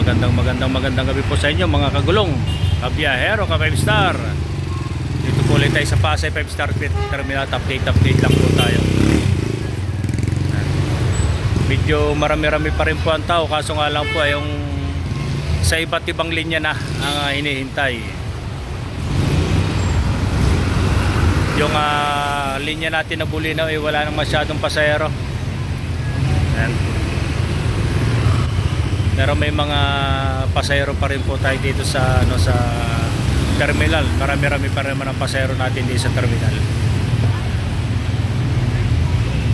magandang gabi po sa inyo mga kagulong, kabiyahero, ka 5 star. Dito po ulit tayo sa Pasay 5 star terminal. Update lang po tayo. Medyo marami pa rin po ang tao, kaso nga lang po ay yung sa iba't ibang linya na ang hinihintay. Yung linya natin na Bulinaw ay wala nang masyadong pasahero. Pero may mga pasahero pa rin po tayo dito sa sa terminal. Marami pa rin ang pasahero natin dito sa terminal.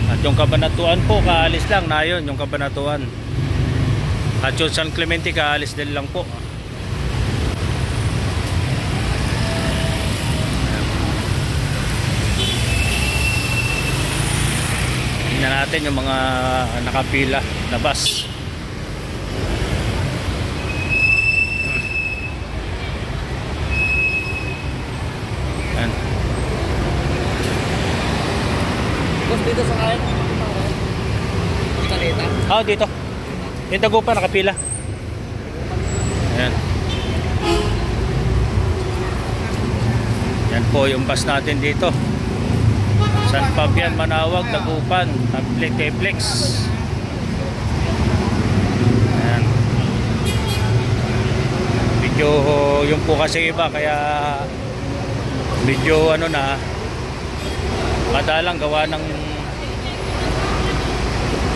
At yung Cabanatuan po, kaalis lang na yun, yung Cabanatuan. At yung San Clemente, kaalis din lang po. Tingnan natin yung mga nakapila na bus. Dito sa kayan, Talita. Dito. Yung Dagupan nakapila. Ayan. Yan po yung bus natin dito. San Fabian, Manawag, Dagupan, Teplex. Ayan. Medyo yung po kasi iba, kaya medyo na madalang gawa ng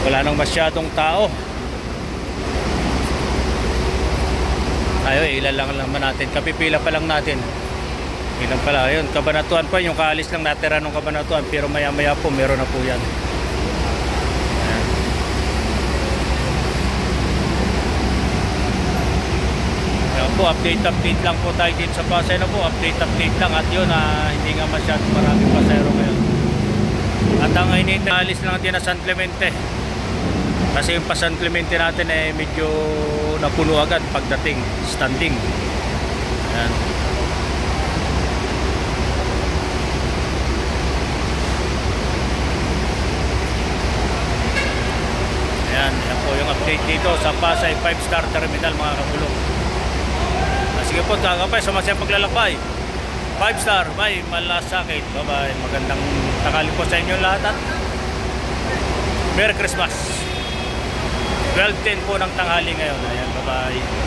wala nang masyadong tao. Ilan lang naman natin, kapipila pa lang natin. Ilan pala, ayun, Cabanatuan pa, yung kaalis lang natira ng Cabanatuan, pero maya po meron na po yan. Ayan. Ayan po, update lang po tayo dito sa Pasay na po. Update lang, at yun, hindi nga masyadong maraming pasahero ngayon. At ang alis lang natin na San Clemente, kasi yung pa San Clemente natin medyo napuno agad pagdating, standing. Ayan. Yan po yung update dito sa Pasay 5 star terminal mga kagulong. Sige po, kakapay, sumasayang paglalakbay. 5 star, bye, Malasakit. Bye bye, magandang tanghali po sa inyo lahat at Merry Christmas. 12:10 po ng tanghali ngayon. Ayan, bye bye.